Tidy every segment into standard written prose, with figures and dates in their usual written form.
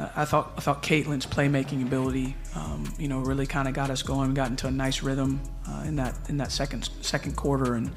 I thought Caitlin's playmaking ability, really kind of got us going. We got into a nice rhythm in that second quarter and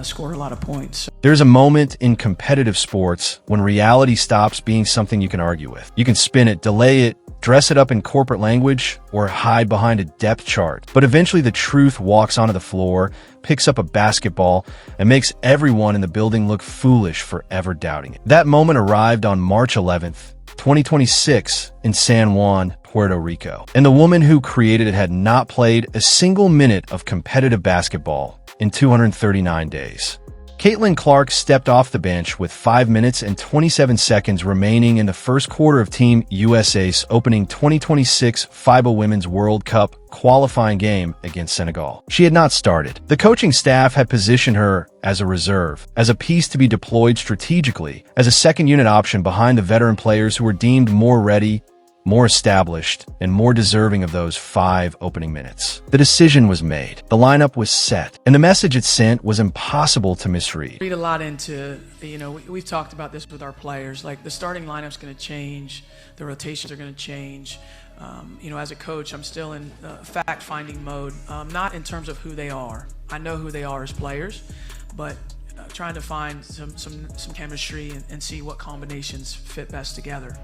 scored a lot of points. There's a moment in competitive sports when reality stops being something you can argue with. You can spin it, delay it, dress it up in corporate language, or hide behind a depth chart. But eventually the truth walks onto the floor, picks up a basketball, and makes everyone in the building look foolish for ever doubting it. That moment arrived on March 11th, 2026 in San Juan, Puerto Rico. And the woman who created it had not played a single minute of competitive basketball in 239 days. Caitlin Clark stepped off the bench with 5 minutes and 27 seconds remaining in the first quarter of Team USA's opening 2026 FIBA Women's World Cup qualifying game against Senegal. She had not started. The coaching staff had positioned her as a reserve, as a piece to be deployed strategically, as a second unit option behind the veteran players who were deemed more ready, more established, and more deserving of those 5 opening minutes. The decision was made. The lineup was set, and the message it sent was impossible to misread. Read a lot into, we've talked about this with our players, like the starting lineup's going to change, the rotations are going to change. As a coach, I'm still in fact-finding mode, not in terms of who they are. I know who they are as players, but trying to find some chemistry and see what combinations fit best together.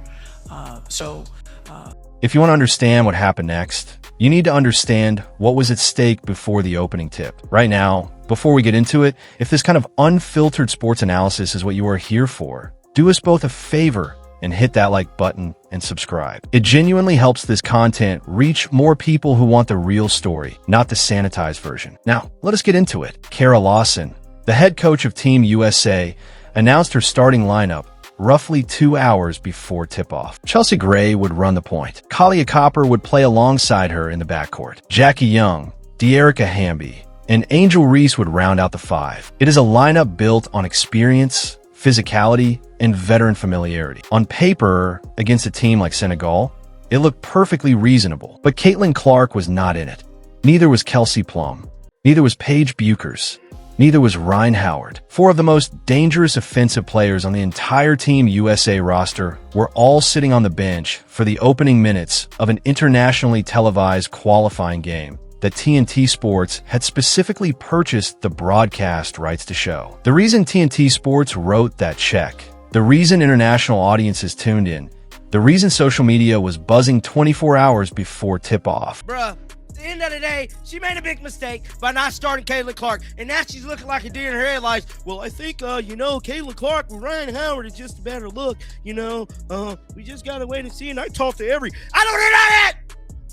If you want to understand what happened next, you need to understand what was at stake before the opening tip. Right now, before we get into it, if this kind of unfiltered sports analysis is what you are here for, do us both a favor and hit that like button and subscribe. It genuinely helps this content reach more people who want the real story, not the sanitized version. Now, let us get into it. Lawson, the head coach of Team USA, announced her starting lineup roughly 2 hours before tip-off. Chelsea Gray would run the point. Kalia Copper would play alongside her in the backcourt. Jackie Young, De'Erica Hamby, and Angel Reese would round out the 5. It is a lineup built on experience, physicality, and veteran familiarity. On paper, against a team like Senegal, it looked perfectly reasonable. But Caitlin Clark was not in it. Neither was Kelsey Plum. Neither was Paige Buchers. Neither was Ryan Howard. 4 of the most dangerous offensive players on the entire Team USA roster were all sitting on the bench for the opening minutes of an internationally televised qualifying game that TNT Sports had specifically purchased the broadcast rights to show. The reason TNT Sports wrote that check, the reason international audiences tuned in, the reason social media was buzzing 24 hours before tip-off. Bruh. At the end of the day, she made a big mistake by not starting Caitlin Clark, and now she's looking like a deer in her headlights. Well, I think, Caitlin Clark with Ryan Howard is just a better look. We just gotta wait and see. And I talked to I don't hear that!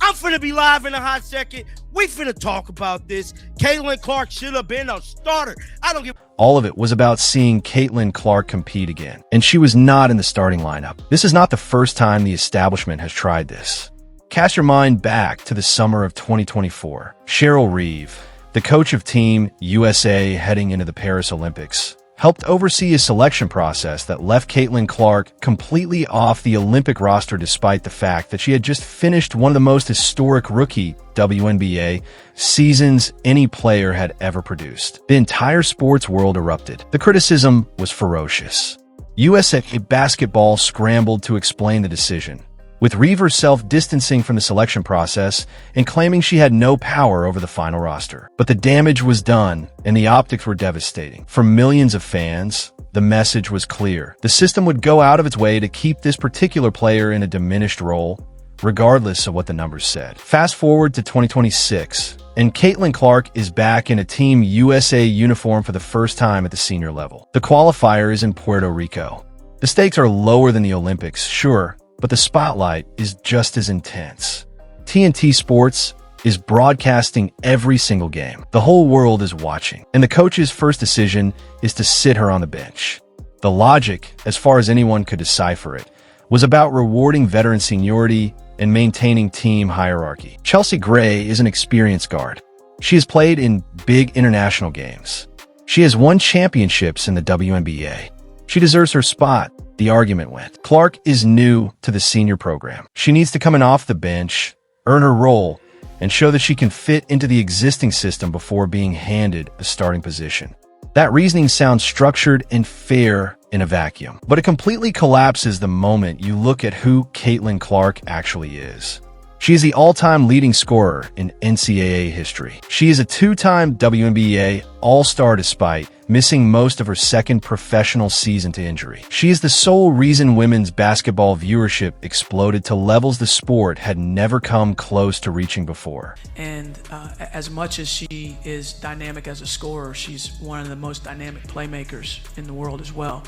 I'm finna be live in a hot second. We finna talk about this. Caitlin Clark should have been a starter. I don't give. All of it was about seeing Caitlin Clark compete again, and she was not in the starting lineup. This is not the first time the establishment has tried this. Cast your mind back to the summer of 2024. Cheryl Reeve, the coach of Team USA heading into the Paris Olympics, helped oversee a selection process that left Caitlin Clark completely off the Olympic roster despite the fact that she had just finished one of the most historic rookie WNBA seasons any player had ever produced. The entire sports world erupted. The criticism was ferocious. USA Basketball scrambled to explain the decision, with Reeve herself distancing from the selection process and claiming she had no power over the final roster. But the damage was done, and the optics were devastating. For millions of fans, the message was clear. The system would go out of its way to keep this particular player in a diminished role, regardless of what the numbers said. Fast forward to 2026, and Caitlin Clark is back in a Team USA uniform for the first time at the senior level. The qualifier is in Puerto Rico. The stakes are lower than the Olympics, sure, but the spotlight is just as intense. TNT Sports is broadcasting every single game. The whole world is watching, and the coach's first decision is to sit her on the bench. The logic, as far as anyone could decipher it, was about rewarding veteran seniority and maintaining team hierarchy. Chelsea Gray is an experienced guard. She has played in big international games. She has won championships in the WNBA. She deserves her spot, the argument went. Clark is new to the senior program. She needs to come in off the bench, earn her role, and show that she can fit into the existing system before being handed a starting position. That reasoning sounds structured and fair in a vacuum. But it completely collapses the moment you look at who Caitlin Clark actually is. She is the all-time leading scorer in NCAA history. She is a two-time WNBA All-Star despite missing most of her second professional season to injury. She is the sole reason women's basketball viewership exploded to levels the sport had never come close to reaching before. And as much as she is dynamic as a scorer, she's one of the most dynamic playmakers in the world as well.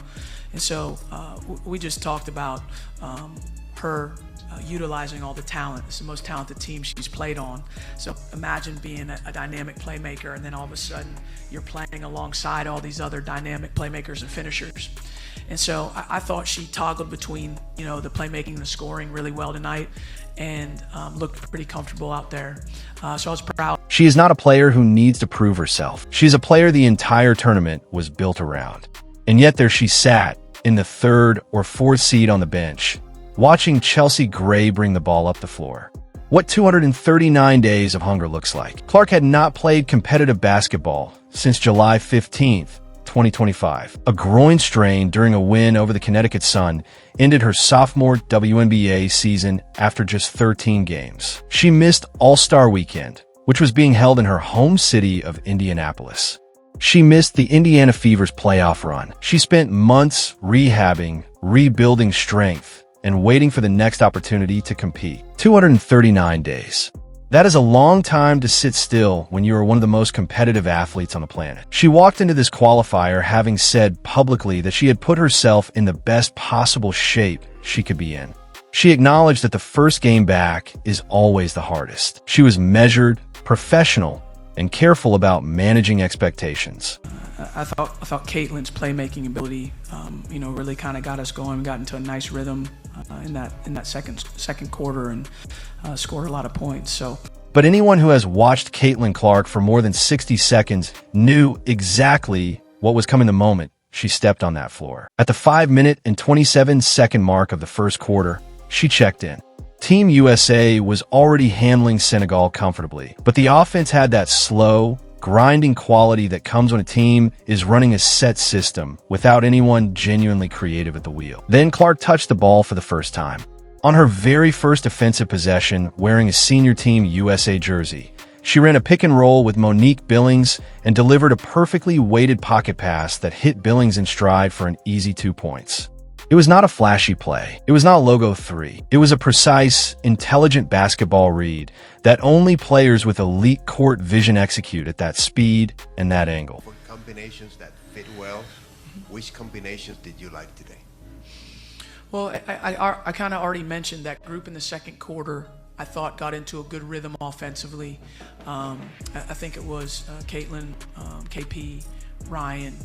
And so we just talked about her utilizing all the talent. It's the most talented team she's played on. So imagine being a dynamic playmaker, and then all of a sudden you're playing alongside all these other dynamic playmakers and finishers. And so I thought she toggled between, the playmaking and the scoring really well tonight, and looked pretty comfortable out there. So I was proud. She is not a player who needs to prove herself. She's a player the entire tournament was built around. And yet there she sat in the third or fourth seed on the bench, watching Chelsea Gray bring the ball up the floor. What 239 days of hunger looks like. Clark had not played competitive basketball since July 15th, 2025. A groin strain during a win over the Connecticut Sun ended her sophomore WNBA season after just 13 games. She missed All-Star Weekend, which was being held in her home city of Indianapolis. She missed the Indiana Fever's playoff run. She spent months rehabbing, rebuilding strength, and waiting for the next opportunity to compete. 239 days. That is a long time to sit still when you are one of the most competitive athletes on the planet. She walked into this qualifier having said publicly that she had put herself in the best possible shape she could be in. She acknowledged that the first game back is always the hardest. She was measured, professional, and careful about managing expectations. I thought Caitlin's playmaking ability, really kind of got us going, got into a nice rhythm in that second quarter, and scored a lot of points. But anyone who has watched Caitlin Clark for more than 60 seconds knew exactly what was coming the moment she stepped on that floor. At the 5-minute and 27-second mark of the first quarter, she checked in. Team USA was already handling Senegal comfortably, but the offense had that slow, grinding quality that comes when a team is running a set system without anyone genuinely creative at the wheel. Then Clark touched the ball for the first time. On her very first offensive possession, wearing a senior team USA jersey, she ran a pick and roll with Monique Billings and delivered a perfectly weighted pocket pass that hit Billings in stride for an easy 2 points. It was not a flashy play. It was not logo 3. It was a precise, intelligent basketball read that only players with elite court vision execute at that speed and that angle. For combinations that fit well, which combinations did you like today? Well, I kind of already mentioned that group in the second quarter. I thought got into a good rhythm offensively. I think it was Caitlin, KP, Ryan,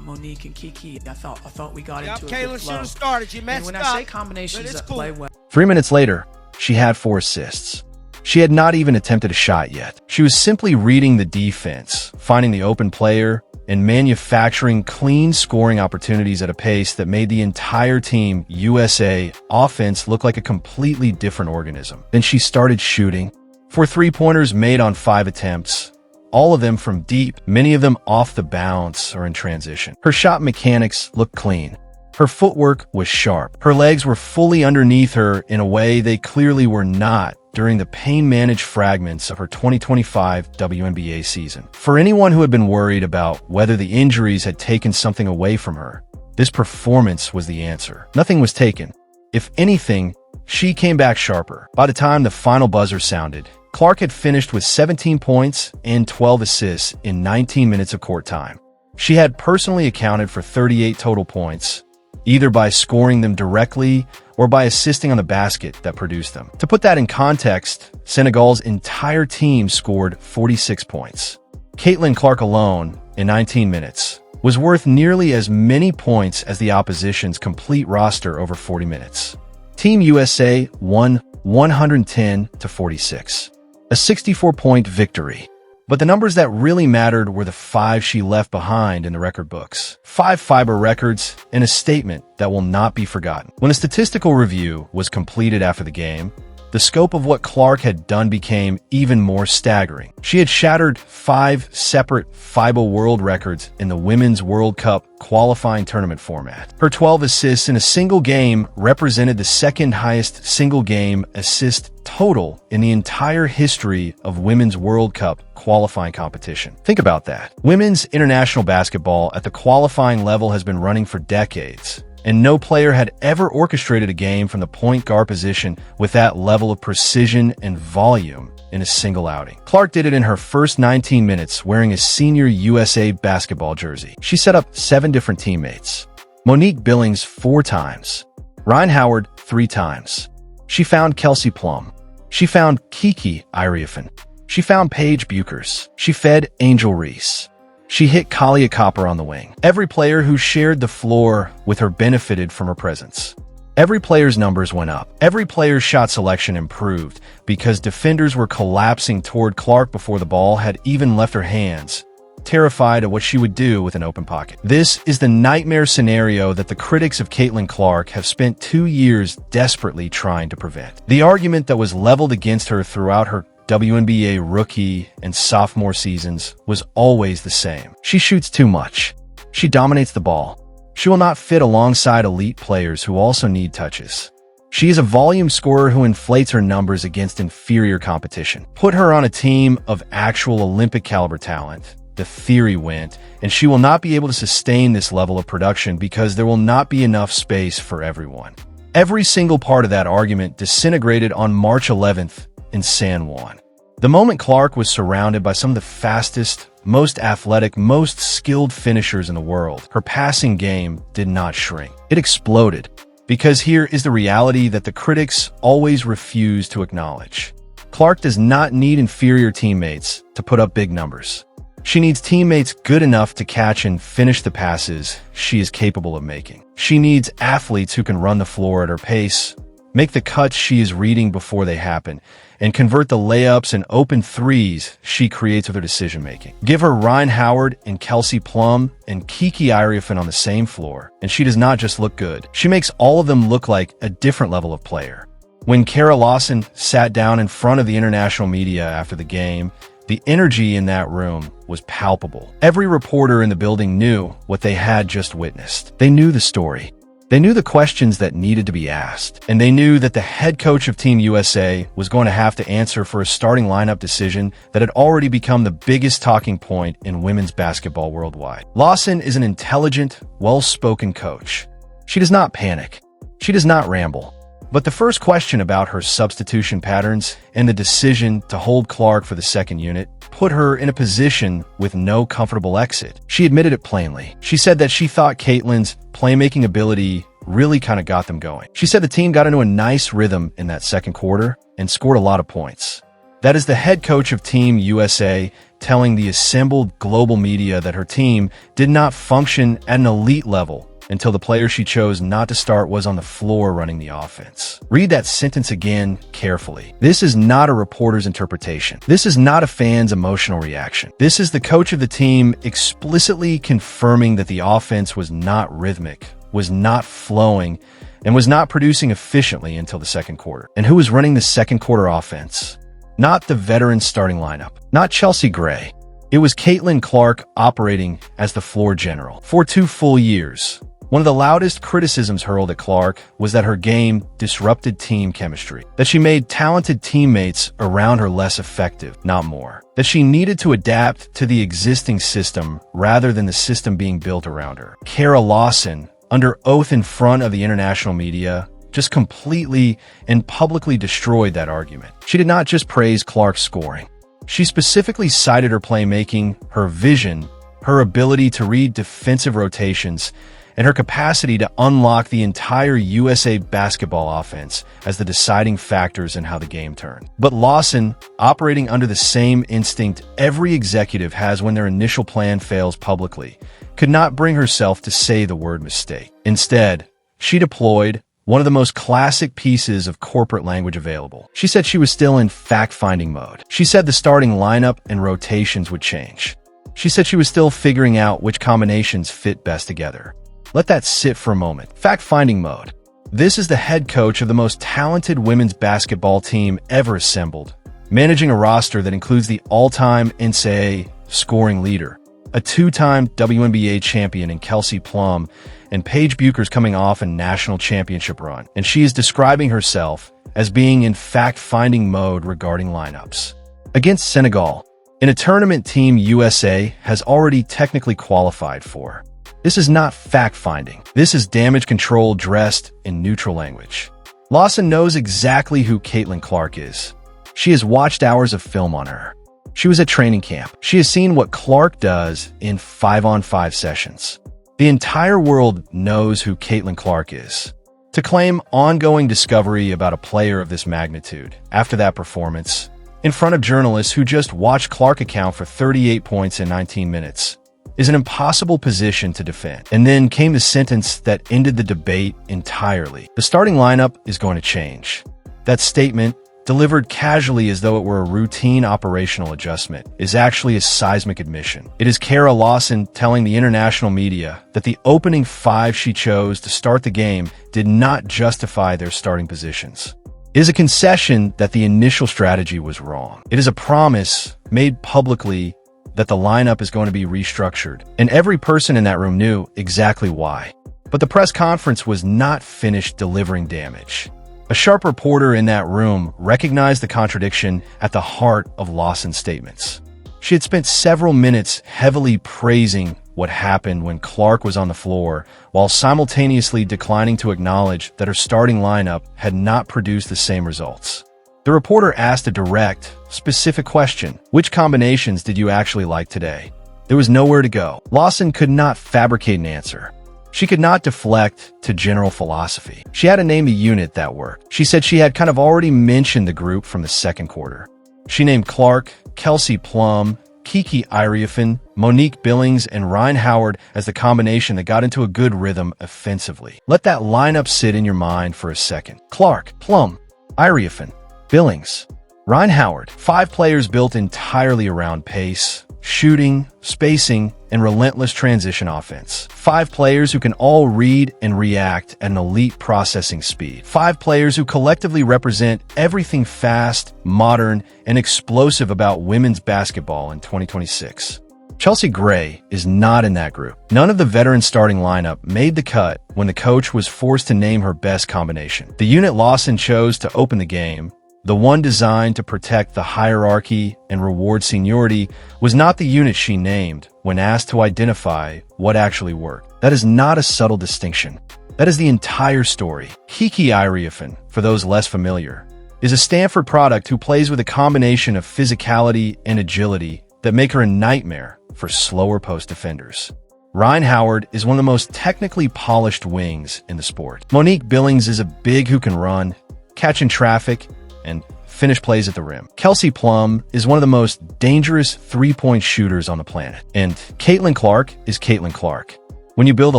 Monique, and Kiki. I thought we got into a Caitlin good flow. should have started. You messed And when up. I say combinations that play well. 3 minutes later, she had 4 assists. She had not even attempted a shot yet. She was simply reading the defense, finding the open player, and manufacturing clean scoring opportunities at a pace that made the entire Team USA offense look like a completely different organism. Then she started shooting. 4 3-pointers made on 5 attempts, all of them from deep, many of them off the bounce or in transition. Her shot mechanics looked clean. Her footwork was sharp. Her legs were fully underneath her in a way they clearly were not during the pain-managed fragments of her 2025 WNBA season. For anyone who had been worried about whether the injuries had taken something away from her, this performance was the answer. Nothing was taken. If anything, she came back sharper. By the time the final buzzer sounded, Clark had finished with 17 points and 12 assists in 19 minutes of court time. She had personally accounted for 38 total points, either by scoring them directly or by assisting on the basket that produced them. To put that in context, Senegal's entire team scored 46 points. Caitlin Clark alone, in 19 minutes, was worth nearly as many points as the opposition's complete roster over 40 minutes. Team USA won 110-46. A 64-point victory. But the numbers that really mattered were the 5 she left behind in the record books. 5 FIBA records and a statement that will not be forgotten. When a statistical review was completed after the game, the scope of what Clark had done became even more staggering. She had shattered 5 separate FIBA world records in the Women's World Cup qualifying tournament format. Her 12 assists in a single game represented the second highest single game assist total in the entire history of Women's World Cup qualifying competition. Think about that. Women's international basketball at the qualifying level has been running for decades, and no player had ever orchestrated a game from the point guard position with that level of precision and volume in a single outing. Clark did it in her first 19 minutes wearing a senior USA basketball jersey. She set up 7 different teammates. Monique Billings 4 times. Ryan Howard 3 times. She found Kelsey Plum. She found Kiki Iriefan. She found Paige Buchers. She fed Angel Reese. She hit Kalia Copper on the wing. Every player who shared the floor with her benefited from her presence. Every player's numbers went up. Every player's shot selection improved because defenders were collapsing toward Clark before the ball had even left her hands, terrified of what she would do with an open pocket. This is the nightmare scenario that the critics of Caitlin Clark have spent 2 years desperately trying to prevent. The argument that was leveled against her throughout her WNBA rookie and sophomore seasons was always the same. She shoots too much. She dominates the ball. She will not fit alongside elite players who also need touches. She is a volume scorer who inflates her numbers against inferior competition. Put her on a team of actual Olympic caliber talent, the theory went, and she will not be able to sustain this level of production because there will not be enough space for everyone. Every single part of that argument disintegrated on March 11th in San Juan. The moment Clark was surrounded by some of the fastest, most athletic, most skilled finishers in the world, her passing game did not shrink. It exploded. Because here is the reality that the critics always refuse to acknowledge. Clark does not need inferior teammates to put up big numbers. She needs teammates good enough to catch and finish the passes she is capable of making. She needs athletes who can run the floor at her pace, make the cuts she is reading before they happen, and convert the layups and open threes she creates with her decision-making. Give her Ryan Howard and Kelsey Plum and Kiki Iriefan on the same floor, and she does not just look good. She makes all of them look like a different level of player. When Kara Lawson sat down in front of the international media after the game, the energy in that room was palpable. Every reporter in the building knew what they had just witnessed. They knew the story. They knew the questions that needed to be asked, and they knew that the head coach of Team USA was going to have to answer for a starting lineup decision that had already become the biggest talking point in women's basketball worldwide. Lawson is an intelligent, well-spoken coach. She does not panic. She does not ramble. But the first question about her substitution patterns and the decision to hold Clark for the second unit put her in a position with no comfortable exit. She admitted it plainly. She said that she thought Caitlin's playmaking ability really kind of got them going. She said the team got into a nice rhythm in that second quarter and scored a lot of points. That is the head coach of Team USA telling the assembled global media that her team did not function at an elite level until the player she chose not to start was on the floor running the offense. Read that sentence again carefully. This is not a reporter's interpretation. This is not a fan's emotional reaction. This is the coach of the team explicitly confirming that the offense was not rhythmic, was not flowing, and was not producing efficiently until the second quarter. And who was running the second quarter offense? Not the veteran starting lineup. Not Chelsea Gray. It was Caitlin Clark operating as the floor general. For 2 full years, one of the loudest criticisms hurled at Clark was that her game disrupted team chemistry, that she made talented teammates around her less effective, not more, that she needed to adapt to the existing system rather than the system being built around her. Kara Lawson, under oath in front of the international media, just completely and publicly destroyed that argument. She did not just praise Clark's scoring. She specifically cited her playmaking, her vision, her ability to read defensive rotations, and her capacity to unlock the entire USA basketball offense as the deciding factors in how the game turned. But Lawson, operating under the same instinct every executive has when their initial plan fails publicly, could not bring herself to say the word mistake. Instead, she deployed one of the most classic pieces of corporate language available. She said she was still in fact-finding mode. She said the starting lineup and rotations would change. She said she was still figuring out which combinations fit best together. Let that sit for a moment. Fact-finding mode. This is the head coach of the most talented women's basketball team ever assembled, managing a roster that includes the all-time NCAA scoring leader, a two-time WNBA champion in Kelsey Plum, and Paige Buecher's coming off a national championship run. And she is describing herself as being in fact-finding mode regarding lineups. Against Senegal, in a tournament Team USA has already technically qualified for. This is not fact-finding. This is damage control dressed in neutral language. Lawson knows exactly who Caitlin Clark is. She has watched hours of film on her. She was at training camp. She has seen what Clark does in 5-on-5 sessions. The entire world knows who Caitlin Clark is. To claim ongoing discovery about a player of this magnitude after that performance, in front of journalists who just watched Clark account for 38 points in 19 minutes, is an impossible position to defend. And then came the sentence that ended the debate entirely. The starting lineup is going to change. That statement, delivered casually as though it were a routine operational adjustment, is actually a seismic admission. It is Kara Lawson telling the international media that the opening five she chose to start the game did not justify their starting positions. It is a concession that the initial strategy was wrong. It is a promise made publicly that the lineup is going to be restructured, and every person in that room knew exactly why. But the press conference was not finished delivering damage. A sharp reporter in that room recognized the contradiction at the heart of Lawson's statements. She had spent several minutes heavily praising what happened when Clark was on the floor, while simultaneously declining to acknowledge that her starting lineup had not produced the same results. The reporter asked a direct, specific question. Which combinations did you actually like today? There was nowhere to go. Lawson could not fabricate an answer. She could not deflect to general philosophy. She had to name the unit that worked. She said she had kind of already mentioned the group from the second quarter. She named Clark, Kelsey Plum, Kiki Iriafen, Monique Billings, and Ryan Howard as the combination that got into a good rhythm offensively. Let that lineup sit in your mind for a second. Clark, Plum, Iriafen, Billings, Ryan Howard. 5 players built entirely around pace, shooting, spacing, and relentless transition offense. 5 players who can all read and react at an elite processing speed. 5 players who collectively represent everything fast, modern, and explosive about women's basketball in 2026. Chelsea Gray is not in that group. None of the veteran starting lineup made the cut when the coach was forced to name her best combination. The unit Lawson chose to open the game, the one designed to protect the hierarchy and reward seniority, was not the unit she named when asked to identify what actually worked. That is not a subtle distinction. That is the entire story. Kiki Iriafen, for those less familiar, is a Stanford product who plays with a combination of physicality and agility that make her a nightmare for slower post defenders. Ryan Howard is one of the most technically polished wings in the sport. Monique Billings is a big who can run, catch in traffic, and finish plays at the rim. Kelsey Plum is one of the most dangerous three-point shooters on the planet. And Caitlin Clark is Caitlin Clark. When you build a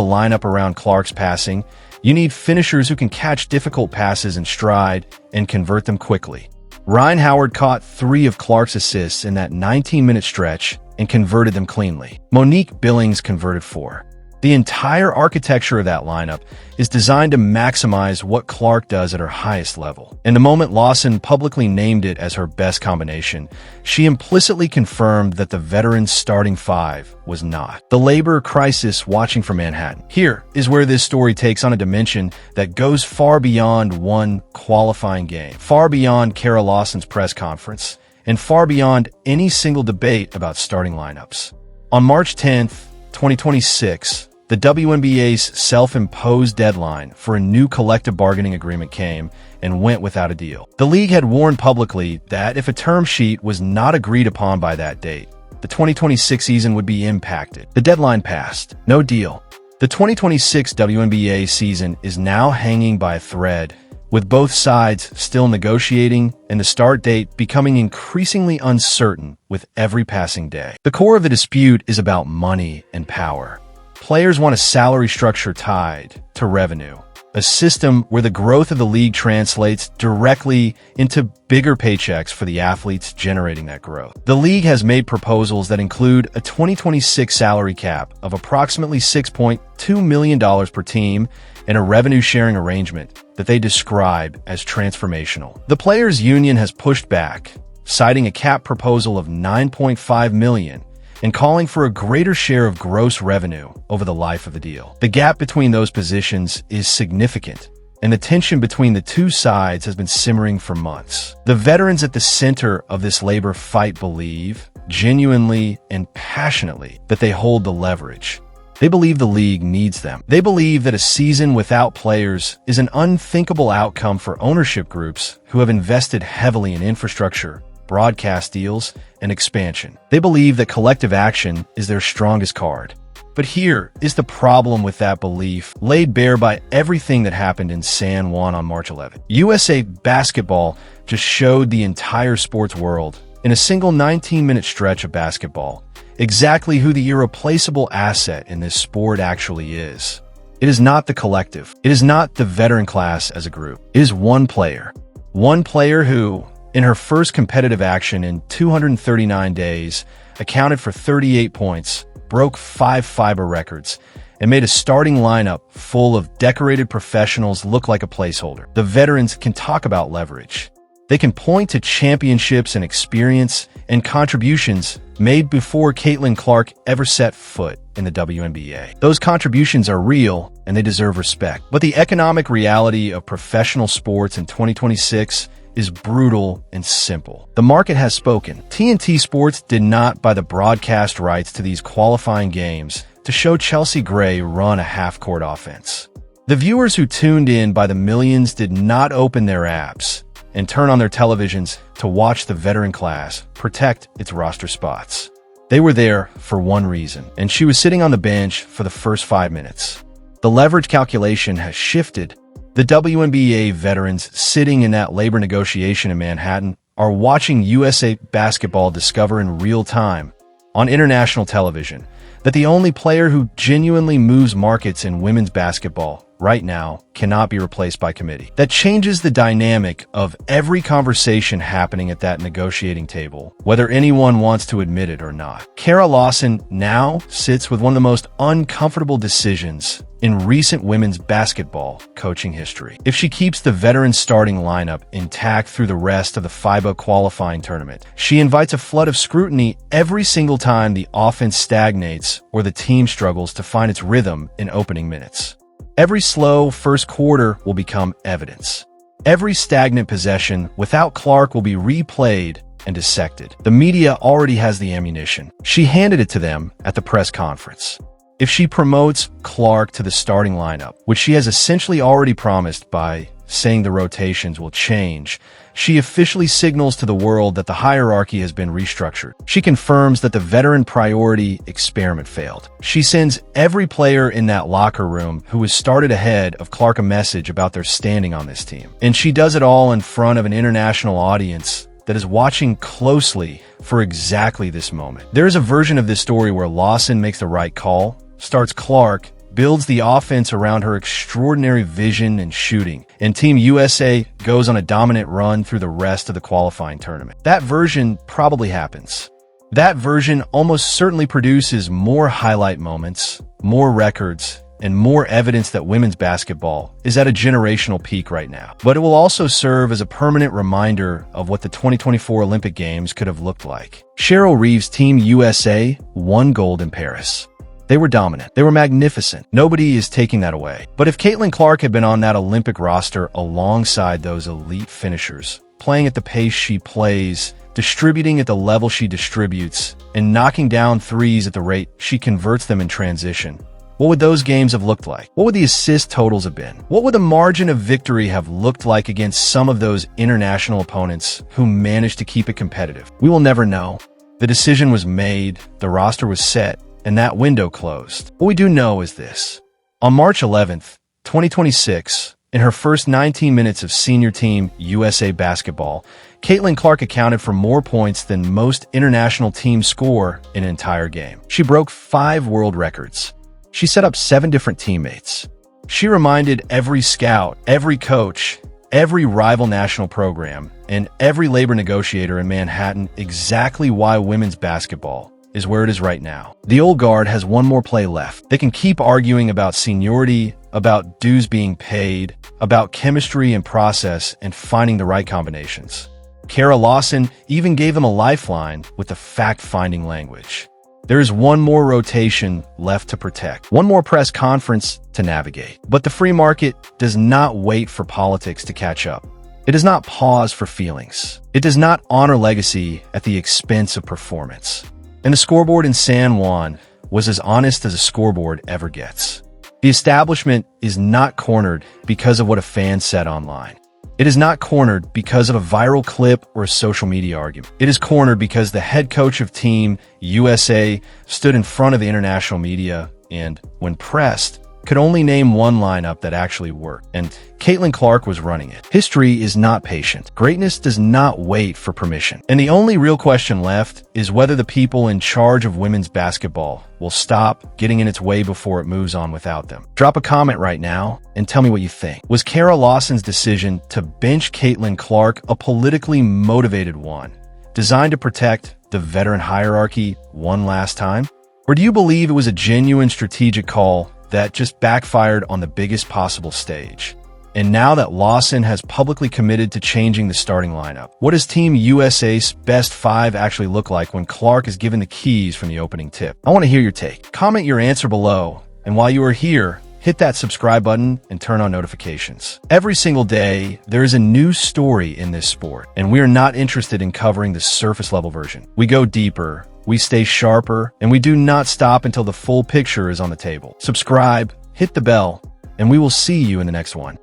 lineup around Clark's passing, you need finishers who can catch difficult passes in stride and convert them quickly. Ryan Howard caught 3 of Clark's assists in that 19-minute stretch and converted them cleanly. Monique Billings converted 4. The entire architecture of that lineup is designed to maximize what Clark does at her highest level. And the moment Lawson publicly named it as her best combination, she implicitly confirmed that the veteran's starting 5 was not. The labor crisis watching from Manhattan. Here is where this story takes on a dimension that goes far beyond one qualifying game, far beyond Kara Lawson's press conference, and far beyond any single debate about starting lineups. On March 10th, 2026, the WNBA's self-imposed deadline for a new collective bargaining agreement came and went without a deal. The league had warned publicly that if a term sheet was not agreed upon by that date, the 2026 season would be impacted. The deadline passed. No deal. The 2026 WNBA season is now hanging by a thread, with both sides still negotiating and the start date becoming increasingly uncertain with every passing day. The core of the dispute is about money and power. Players want a salary structure tied to revenue, a system where the growth of the league translates directly into bigger paychecks for the athletes generating that growth. The league has made proposals that include a 2026 salary cap of approximately $6.2 million per team and a revenue-sharing arrangement that they describe as transformational. The players' union has pushed back, citing a cap proposal of $9.5 million and calling for a greater share of gross revenue over the life of the deal. The gap between those positions is significant, and the tension between the two sides has been simmering for months. The veterans at the center of this labor fight believe, genuinely and passionately, that they hold the leverage. They believe the league needs them. They believe that a season without players is an unthinkable outcome for ownership groups who have invested heavily in infrastructure, broadcast deals, and expansion. They believe that collective action is their strongest card. But here is the problem with that belief, laid bare by everything that happened in San Juan on March 11th. USA Basketball just showed the entire sports world, in a single 19-minute stretch of basketball, exactly who the irreplaceable asset in this sport actually is. It is not the collective. It is not the veteran class as a group. It is one player. One player who, in her first competitive action in 239 days, accounted for 38 points, broke 5 FIBA records, and made a starting lineup full of decorated professionals look like a placeholder. The veterans can talk about leverage. They can point to championships and experience and contributions made before Caitlin Clark ever set foot in the WNBA. Those contributions are real and they deserve respect. But the economic reality of professional sports in 2026 is brutal and simple. The market has spoken. TNT Sports did not buy the broadcast rights to these qualifying games to show Chelsea Gray run a half-court offense. The viewers who tuned in by the millions did not open their apps and turn on their televisions to watch the veteran class protect its roster spots. They were there for one reason, and she was sitting on the bench for the first 5 minutes. The leverage calculation has shifted. The WNBA veterans sitting in that labor negotiation in Manhattan are watching USA Basketball discover in real time on international television that the only player who genuinely moves markets in women's basketball right now cannot be replaced by committee. That changes the dynamic of every conversation happening at that negotiating table, whether anyone wants to admit it or not. Kara Lawson now sits with one of the most uncomfortable decisions in recent women's basketball coaching history. If she keeps the veteran starting lineup intact through the rest of the FIBA qualifying tournament, she invites a flood of scrutiny every single time the offense stagnates or the team struggles to find its rhythm in opening minutes. Every slow first quarter will become evidence. Every stagnant possession without Clark will be replayed and dissected. The media already has the ammunition. She handed it to them at the press conference. If she promotes Clark to the starting lineup, which she has essentially already promised by saying the rotations will change, she officially signals to the world that the hierarchy has been restructured. She confirms that the veteran priority experiment failed. She sends every player in that locker room who has started ahead of Clark a message about their standing on this team. And she does it all in front of an international audience that is watching closely for exactly this moment. There is a version of this story where Lawson makes the right call, starts Clark, builds the offense around her extraordinary vision and shooting, and Team USA goes on a dominant run through the rest of the qualifying tournament. That version probably happens. That version almost certainly produces more highlight moments, more records, and more evidence that women's basketball is at a generational peak right now. But it will also serve as a permanent reminder of what the 2024 Olympic Games could have looked like. Cheryl Reeves' Team USA won gold in Paris. They were dominant. They were magnificent. Nobody is taking that away. But if Caitlin Clark had been on that Olympic roster alongside those elite finishers, playing at the pace she plays, distributing at the level she distributes, and knocking down threes at the rate she converts them in transition, what would those games have looked like? What would the assist totals have been? What would the margin of victory have looked like against some of those international opponents who managed to keep it competitive? We will never know. The decision was made, the roster was set, and that window closed. What we do know is this. On March 11th, 2026, in her first 19 minutes of senior team USA basketball, Caitlin Clark accounted for more points than most international teams score in an entire game. She broke 5 world records. She set up 7 different teammates. She reminded every scout, every coach, every rival national program, and every labor negotiator in Manhattan exactly why women's basketball is where it is right now. The old guard has one more play left. They can keep arguing about seniority, about dues being paid, about chemistry and process, and finding the right combinations. Kara Lawson even gave them a lifeline with the fact-finding language. There is one more rotation left to protect, one more press conference to navigate. But the free market does not wait for politics to catch up. It does not pause for feelings. It does not honor legacy at the expense of performance. And the scoreboard in San Juan was as honest as a scoreboard ever gets. The establishment is not cornered because of what a fan said online. It is not cornered because of a viral clip or a social media argument. It is cornered because the head coach of Team USA stood in front of the international media and, when pressed, could only name one lineup that actually worked, and Caitlin Clark was running it. History is not patient. Greatness does not wait for permission. And the only real question left is whether the people in charge of women's basketball will stop getting in its way before it moves on without them. Drop a comment right now and tell me what you think. Was Kara Lawson's decision to bench Caitlin Clark a politically motivated one, designed to protect the veteran hierarchy one last time? Or do you believe it was a genuine strategic call that just backfired on the biggest possible stage? And now that Lawson has publicly committed to changing the starting lineup, what does Team USA's best five actually look like when Clark is given the keys from the opening tip? I want to hear your take. Comment your answer below, and while you are here, hit that subscribe button and turn on notifications. Every single day, there is a new story in this sport, and we are not interested in covering the surface level version. We go deeper, we stay sharper, and we do not stop until the full picture is on the table. Subscribe, hit the bell, and we will see you in the next one.